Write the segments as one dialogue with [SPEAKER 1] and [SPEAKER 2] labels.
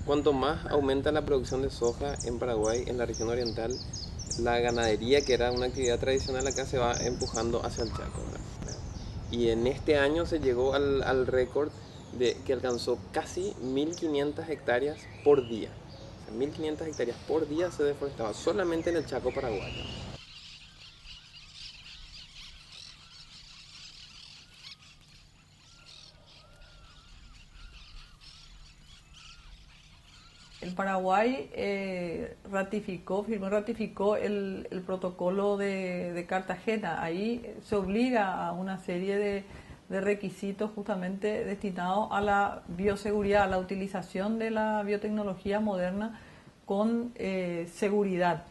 [SPEAKER 1] cuanto más aumenta la producción de soja en Paraguay, en la región oriental, la ganadería, que era una actividad tradicional acá, se va empujando hacia el Chaco, ¿verdad? Y en este año se llegó al récord de que alcanzó casi 1.500 hectáreas por día. O sea, 1.500 hectáreas por día se deforestaba solamente en el Chaco paraguayo.
[SPEAKER 2] El Paraguay firmó y ratificó el protocolo de Cartagena. Ahí se obliga a una serie de requisitos justamente destinados a la bioseguridad, a la utilización de la biotecnología moderna con seguridad.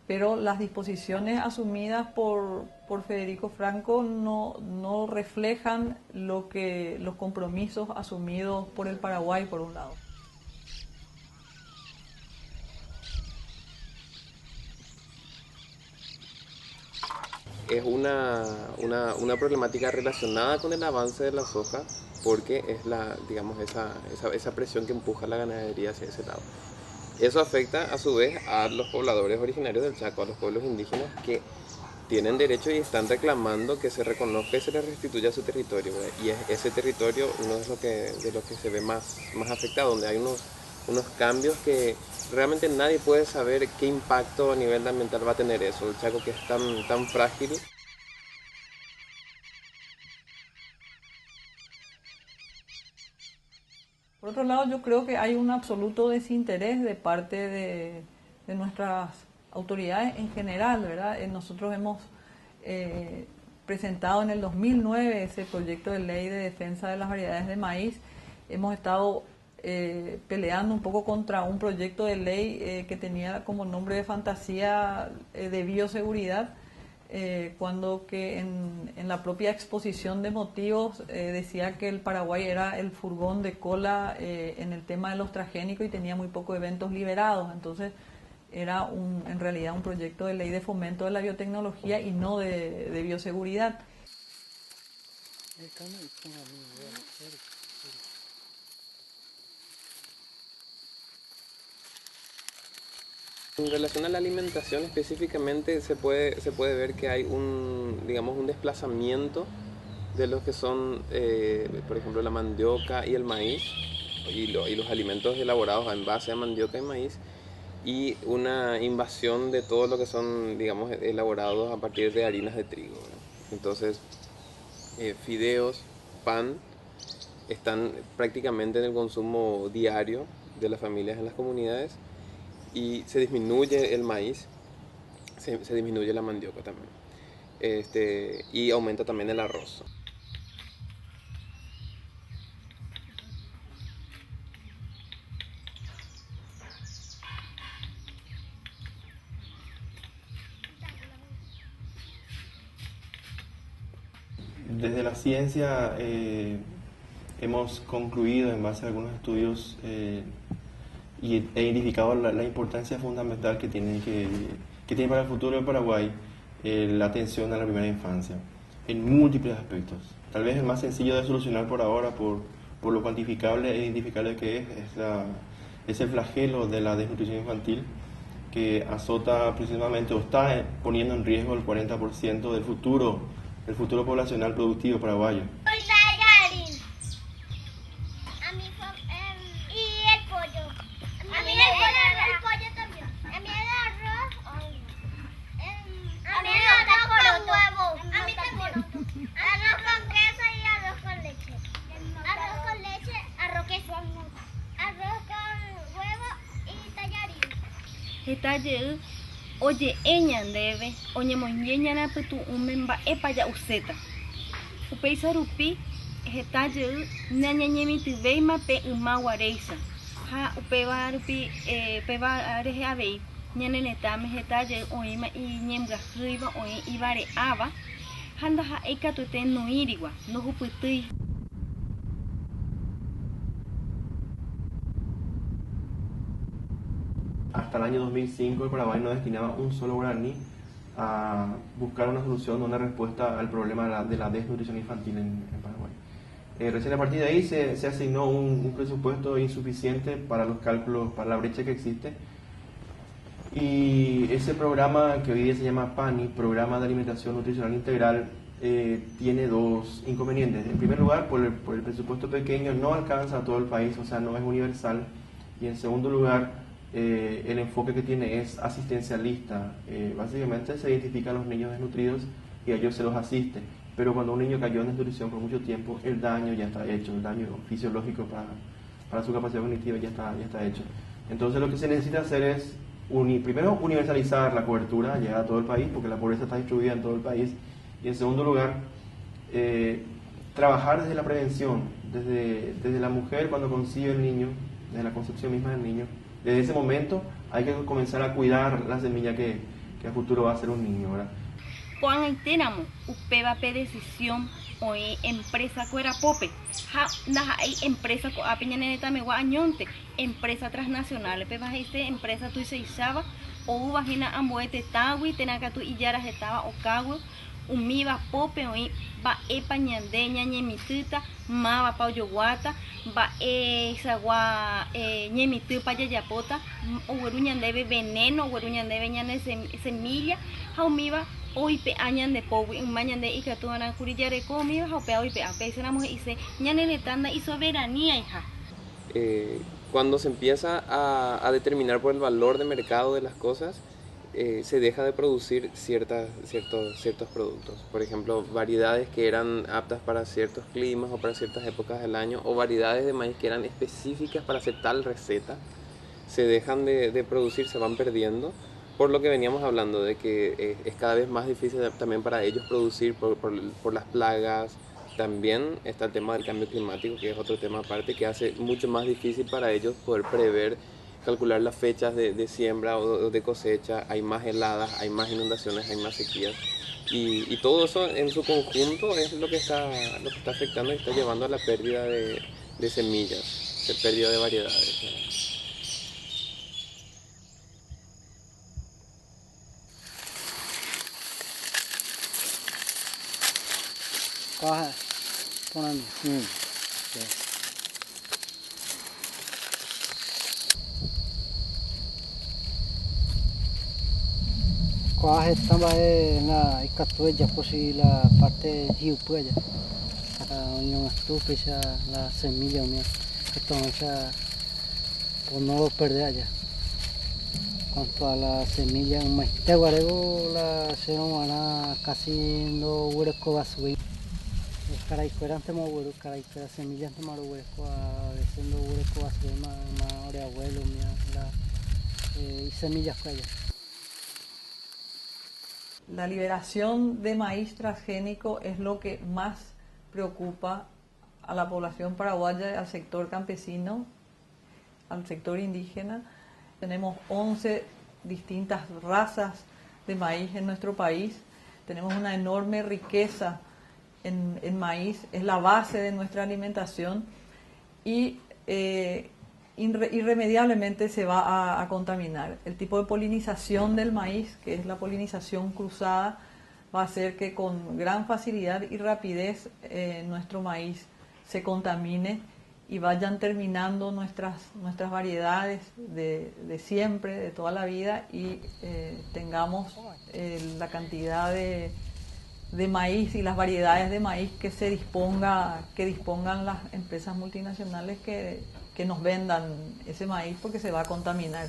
[SPEAKER 2] Pero las disposiciones asumidas por Federico Franco no reflejan los compromisos asumidos por el Paraguay, por un lado.
[SPEAKER 1] Es una problemática relacionada con el avance de la soja, porque es digamos, esa presión que empuja la ganadería hacia ese lado. Eso afecta a su vez a los pobladores originarios del Chaco, a los pueblos indígenas que tienen derecho y están reclamando que se reconozca y se les restituya su territorio, ¿verdad? Y es ese territorio uno de los que se ve más afectado, donde hay unos cambios que realmente nadie puede saber qué impacto a nivel ambiental va a tener eso. El Chaco, que es tan frágil.
[SPEAKER 2] Por otro lado, yo creo que hay un absoluto desinterés de parte de nuestras autoridades en general, ¿verdad? Nosotros hemos presentado en el 2009 ese proyecto de ley de defensa de las variedades de maíz. Hemos estado peleando un poco contra un proyecto de ley que tenía como nombre de fantasía de bioseguridad, cuando que en la propia exposición de motivos decía que el Paraguay era el furgón de cola en el tema de los transgénicos y tenía muy pocos eventos liberados. Entonces era en realidad un proyecto de ley de fomento de la biotecnología y no de bioseguridad.
[SPEAKER 1] En relación a la alimentación específicamente se puede ver que hay digamos, un desplazamiento de los que son, por ejemplo, la mandioca y el maíz, y los alimentos elaborados en base a mandioca y maíz, y una invasión de todo lo que son, digamos, elaborados a partir de harinas de trigo, ¿verdad? Entonces, fideos, pan, están prácticamente en el consumo diario de las familias en las comunidades, y se disminuye el maíz, se disminuye la mandioca también, y aumenta también el arroz.
[SPEAKER 3] Desde la ciencia hemos concluido en base a algunos estudios e identificado la importancia fundamental que tiene para el futuro de Paraguay la atención a la primera infancia, en múltiples aspectos. Tal vez el más sencillo de solucionar por ahora, por lo cuantificable e identificable que es el flagelo de la desnutrición infantil, que azota aproximadamente o está poniendo en riesgo el 40% del futuro poblacional productivo paraguayo.
[SPEAKER 4] Hetaje oye eña debe oñemoñeña na putu umemba epaya useta upeisa rupi hetaje ñañañemityvéima pe ymaguaréicha ha upéva rupi péva rehe avei ñaneretãme hetaje oĩma iñembyahýiva oĩ ivare'áva ha ndaha'éi katuete noírigua nohupytýi.
[SPEAKER 3] Hasta el año 2005 el Paraguay no destinaba un solo guaraní a buscar una solución, una respuesta al problema de la desnutrición infantil en Paraguay. Recién a partir de ahí se asignó un presupuesto insuficiente para los cálculos, para la brecha que existe. Y ese programa que hoy día se llama PANI, Programa de Alimentación Nutricional Integral, tiene dos inconvenientes. En primer lugar, por el presupuesto pequeño no alcanza a todo el país, o sea, no es universal. Y en segundo lugar, el enfoque que tiene es asistencialista. Básicamente se identifican los niños desnutridos y a ellos se los asiste. Pero cuando un niño cayó en desnutrición por mucho tiempo, el daño ya está hecho, el daño fisiológico para su capacidad cognitiva ya está hecho. Entonces lo que se necesita hacer es primero universalizar la cobertura, llegar a todo el país, porque la pobreza está distribuida en todo el país. Y en segundo lugar, trabajar desde la prevención, desde la mujer cuando concibe el niño, desde la concepción misma del niño. Desde ese momento hay que comenzar a cuidar la semilla que a futuro va a ser un niño, ¿verdad?
[SPEAKER 4] Cuando enteramos, upeba pe decisión o empresa cuera pope, hay empresa co apiñaneta me guañonte, empresa transnacional, pe bajiste empresa tu se isaba o vagina amboete tawi tenaka tu iyaras estaba o cago umiba pope o va epañande ñañemitita ma va pa yoguata va sagua ñemitu pa yayapota o debe veneno o debe ñane semilla jaumiba hoy pe añan de powi mañan de ikatuana curillare comiba hope hoy pe apecenamos dice ñane le tanda y soberanía hija.
[SPEAKER 1] Cuando se empieza a determinar por el valor de mercado de las cosas, se deja de producir ciertos productos. Por ejemplo, variedades que eran aptas para ciertos climas o para ciertas épocas del año, o variedades de maíz que eran específicas para hacer tal receta, se dejan de producir, se van perdiendo, por lo que veníamos hablando de que es cada vez más difícil también para ellos producir por las plagas. También está el tema del cambio climático, que es otro tema aparte, que hace mucho más difícil para ellos poder prever, calcular las fechas de siembra o de cosecha. Hay más heladas, hay más inundaciones, hay más sequías. Y todo eso en su conjunto es lo que está afectando y está llevando a la pérdida de semillas, de pérdida de variedades.
[SPEAKER 5] Coja, poname. Coja estaba en la Icatuella, pues si la parte Giupuella. Para unión estupe la semilla mía, que toma por no perder allá. Cuanto a la semilla, un maíz te guarego la se van casi no hueco va a subir. Caraicuera ante moguero, caraicuera semilla ante marueco, a veces no hueco va a subir más de abuelo, y semillas para allá.
[SPEAKER 2] La liberación de maíz transgénico es lo que más preocupa a la población paraguaya, al sector campesino, al sector indígena. Tenemos 11 distintas razas de maíz en nuestro país. Tenemos una enorme riqueza en maíz, es la base de nuestra alimentación y irremediablemente se va a contaminar. El tipo de polinización del maíz, que es la polinización cruzada, va a hacer que con gran facilidad y rapidez nuestro maíz se contamine y vayan terminando nuestras variedades de siempre, de toda la vida, y tengamos la cantidad de maíz y las variedades de maíz que dispongan las empresas multinacionales que nos vendan ese maíz, porque se va a contaminar.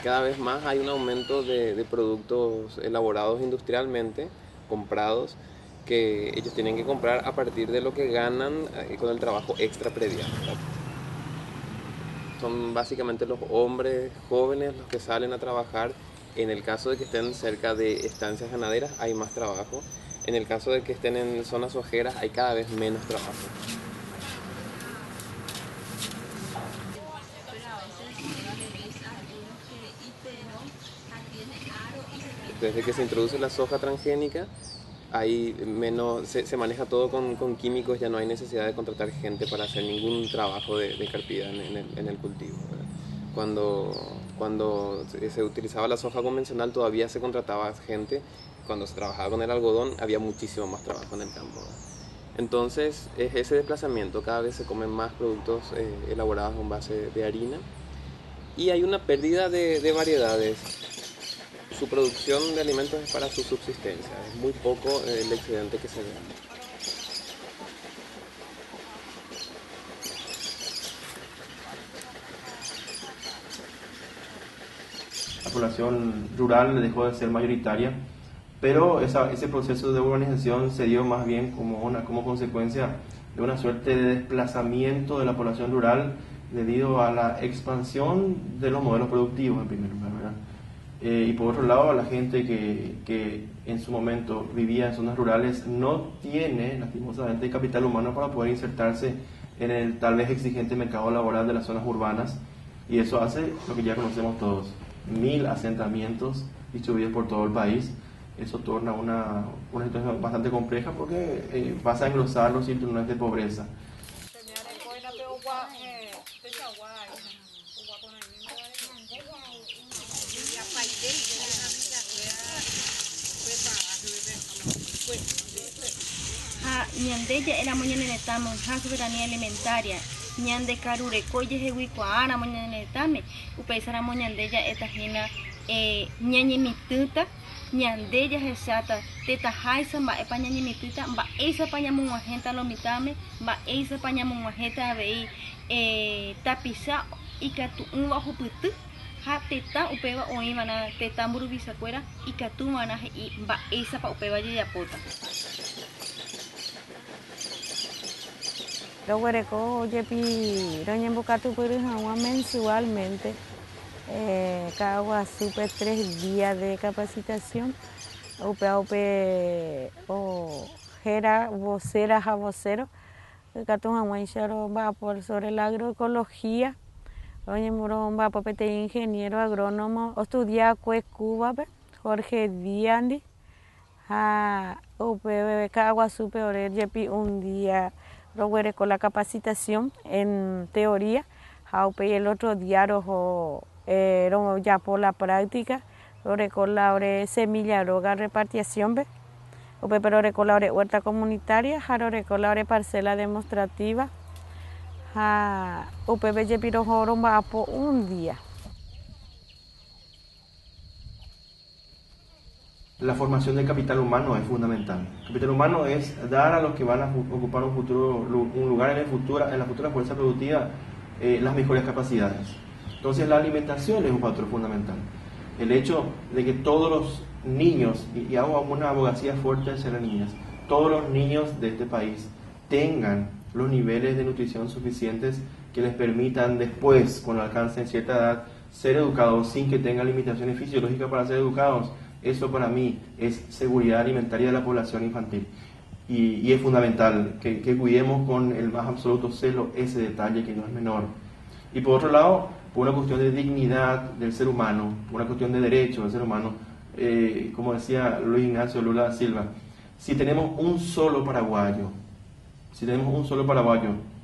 [SPEAKER 1] Cada vez más hay un aumento de productos elaborados industrialmente, comprados, que ellos tienen que comprar a partir de lo que ganan con el trabajo extra predial. son básicamente los hombres jóvenes los que salen a trabajar. En el caso de que estén cerca de estancias ganaderas hay más trabajo. En el caso de que estén en zonas ojeras hay cada vez menos trabajo. Desde que se introduce la soja transgénica, hay menos, se maneja todo con químicos, ya no hay necesidad de contratar gente para hacer ningún trabajo de carpida en el cultivo, ¿verdad? Cuando se utilizaba la soja convencional todavía se contrataba gente, cuando se trabajaba con el algodón había muchísimo más trabajo en el campo, ¿verdad? Entonces es ese desplazamiento, cada vez se comen más productos elaborados con base de harina y hay una pérdida de variedades. Su producción de alimentos es para su subsistencia, es muy poco el excedente que se ve.
[SPEAKER 3] La población rural dejó de ser mayoritaria, pero ese proceso de urbanización se dio más bien como consecuencia de una suerte de desplazamiento de la población rural debido a la expansión de los modelos productivos en primer lugar, ¿verdad? Y por otro lado, la gente que en su momento vivía en zonas rurales no tiene, lastimosamente, capital humano para poder insertarse en el tal vez exigente mercado laboral de las zonas urbanas, y eso hace lo que ya conocemos todos, 1000 asentamientos distribuidos por todo el país. Eso torna una situación bastante compleja porque vas a engrosar los cinturones de pobreza.
[SPEAKER 4] Ñandeya era moñanetamo soberanía alimentaria. Ñande carurecoye jehuicuara moñanetame. Upeisara moñandeya etajina ñañimituta. Ñandeya jesata teta jaisa mba epa ñañimituta mba eisa pañamunguajenta lomitame mba eisa pañamunguajeta vei tapisa ikatu unwa juputu. Ha teta upeva oimana teta mburubisakuera ikatu mana y mba eisa pa upeva yayapota.
[SPEAKER 6] Los huerecos yepi roñembocatu purujagua mensualmente. Cada supe 3 días de capacitación. Upe o jera voceras a voceros. Catungagua va por sobre la agroecología. Roñemburo va por ingeniero agrónomo. Estudia Cuba, Jorge Diandi. Upe cada supe orer yepi un día. Con la capacitación en teoría, y el otro día ya por la práctica, con la semilla roga repartición, pero con la huerta comunitaria, con la parcela demostrativa, va por un día.
[SPEAKER 3] La formación del capital humano es fundamental. El capital humano es dar a los que van a ocupar un lugar en la futura fuerza productiva las mejores capacidades. Entonces la alimentación es un factor fundamental. El hecho de que todos los niños, y hago una abogacía fuerte hacia las niñas, todos los niños de este país tengan los niveles de nutrición suficientes que les permitan después, cuando alcancen cierta edad, ser educados sin que tengan limitaciones fisiológicas para ser educados. Eso para mí es seguridad alimentaria de la población infantil y es fundamental que cuidemos con el más absoluto celo ese detalle que no es menor. Y por otro lado, por una cuestión de dignidad del ser humano, por una cuestión de derecho del ser humano, como decía Luis Ignacio Lula da Silva, si tenemos un solo paraguayo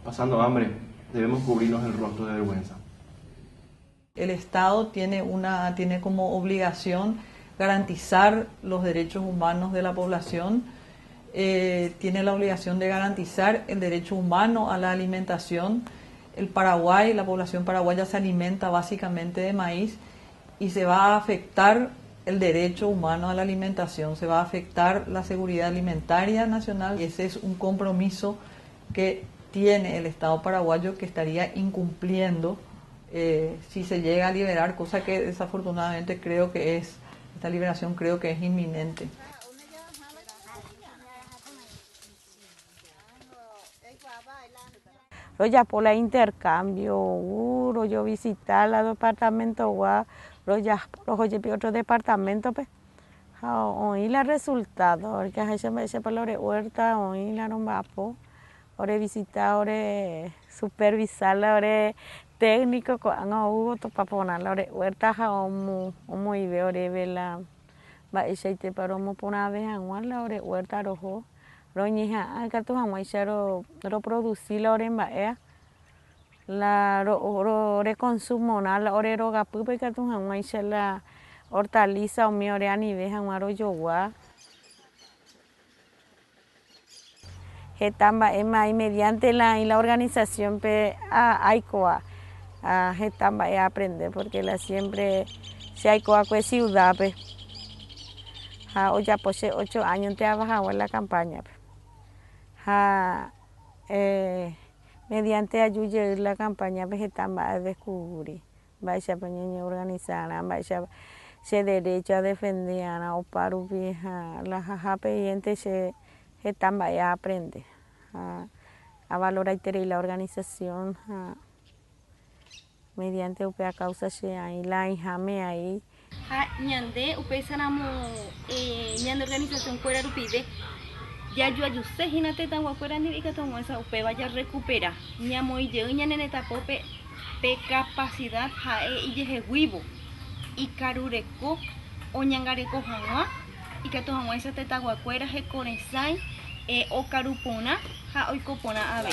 [SPEAKER 3] pasando hambre, debemos cubrirnos el rostro de vergüenza.
[SPEAKER 2] El Estado tiene como obligación garantizar los derechos humanos de la población, tiene la obligación de garantizar el derecho humano a la alimentación. El Paraguay, la población paraguaya se alimenta básicamente de maíz y se va a afectar el derecho humano a la alimentación, se va a afectar la seguridad alimentaria nacional y ese es un compromiso que tiene el Estado paraguayo que estaría incumpliendo si se llega a liberar, cosa que desafortunadamente esta liberación creo que es inminente.
[SPEAKER 6] ya por la intercambio, yo visitar el departamento, ya otro departamento, pues, oí los resultados, que hay se por la huerta, oí la rombapo, ore visitar, ore supervisar, ore técnico, cuando hubo to papona, la huerta, como ibe, ore vela, va ese te paró mo por una vez, la ore huerta rojo. Roñija, acá tu jamás ro producir la ore la ore consumo na la ore roga pupe que tu jamás la hortaliza o mi ore anive jamás ro yowa. Getamba ema y mediante la organización pe aicoa getamba aprender porque la siempre se aicoa pues ciudad pe. O ya posee 8 años te ha bajado en la campaña. Mediante ayuda la campaña vegetal va a descubrir, va a ser organizar, va a ser derecho a defender o para vieja, la jaja pendiente se va a aprender a valorar la organización mediante upea causa se ahí la hijame ahí.
[SPEAKER 4] Ñande upesanamo ñande organización fuera rupide. Ya yo ayusé jinate tan guafuera ni que tomo esa upe vaya a recuperar ñamo y yo ñane tapope pe capacidad jae y yeje huivo y carureko o ñangareko jamua y que tomo esa teta guafuera je conesai o carupona ja hoy copona ave.